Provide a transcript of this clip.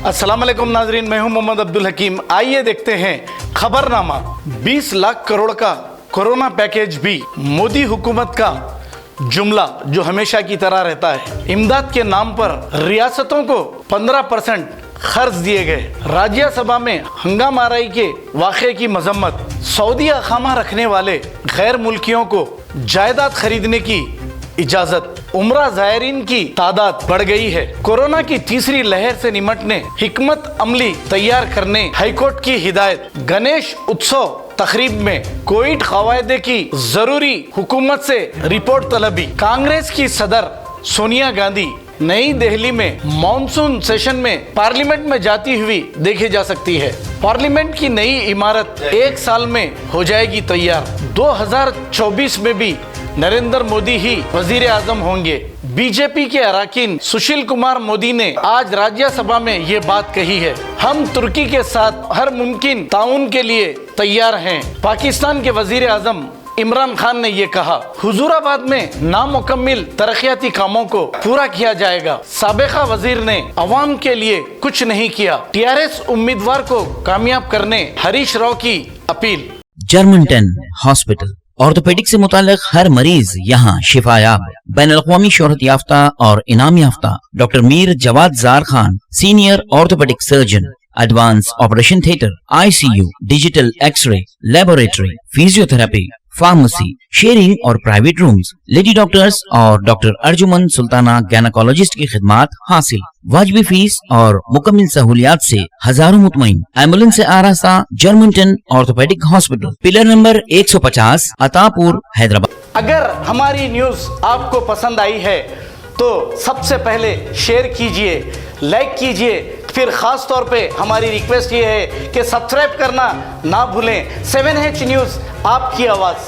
अस्सलाम वालेकुम नाजरीन, मैं हूं मोहम्मद अब्दुल हकीम। आइए देखते हैं खबरनामा। 20 लाख करोड़ का कोरोना पैकेज भी मोदी हुकूमत का जुमला जो हमेशा की तरह रहता है। इमदाद के नाम पर रियासतों को 15% खर्च दिए गए। राज्यसभा में हंगामा आराई के वाक़े की मजम्मत। सऊदी अखामा रखने वाले गैर मुल्कियों को जायदाद खरीदने की इजाजत। उम्रा ज़ायरीन की तादाद बढ़ गई है। कोरोना की तीसरी लहर से निमटने हिकमत अमली तैयार करने हाईकोर्ट की हिदायत। गणेश उत्सव तकरीब में कोविड क़वायदे की जरूरी हुकूमत से रिपोर्ट तलबी। कांग्रेस की सदर सोनिया गांधी नई दिल्ली में मॉनसून सेशन में पार्लियामेंट में जाती हुई देखी जा सकती है। पार्लियामेंट की नई इमारत 1 साल में हो जाएगी तैयार। 2024 में भी नरेंद्र मोदी ही वजीर आजम होंगे। बीजेपी के अरकान सुशील कुमार मोदी ने आज राज्यसभा में ये बात कही है। हम तुर्की के साथ हर मुमकिन ताउन के लिए तैयार हैं। पाकिस्तान के वजीर आजम इमरान खान ने ये कहा। हुजूराबाद में नामुकम्मिल तरक्याती कामों को पूरा किया जाएगा। साबिका वजीर ने अवाम के लिए कुछ नहीं किया। टीआरएस उम्मीदवार को कामयाब करने हरीश राव की अपील। जर्मनटन हॉस्पिटल ऑर्थोपेडिक से मुताल्लिक हर मरीज यहाँ शिफायाब। बैनुल-अक़वामी शोहरत याफ्ता और इनाम याफ्ता doctor Mir Jawad Zar Khan, senior orthopaedic surgeon, advance operation theatre, ICU, digital x-ray, laboratory, physiotherapy, pharmacy, sharing और प्राइवेट रूम्स, लेडी डॉक्टर्स और डॉक्टर अर्जुमन सुल्ताना गैनकोलॉजिस्ट की खिदमात हासिल। वाजिबी फीस और मुकम्मल सहूलियात से हजारों मुतमईन। एम्बुलेंस से आरास्ता Germanten orthopaedic hospital, pillar number 150, Attapur, Hyderabad. अगर हमारी न्यूज़ आपको पसंद आई है तो सबसे पहले शेयर कीजिए, लाइक कीजिए। फिर ख़ास तौर पे हमारी रिक्वेस्ट ये है कि सब्सक्राइब करना ना भूलें। 7H न्यूज़, आपकी आवाज़।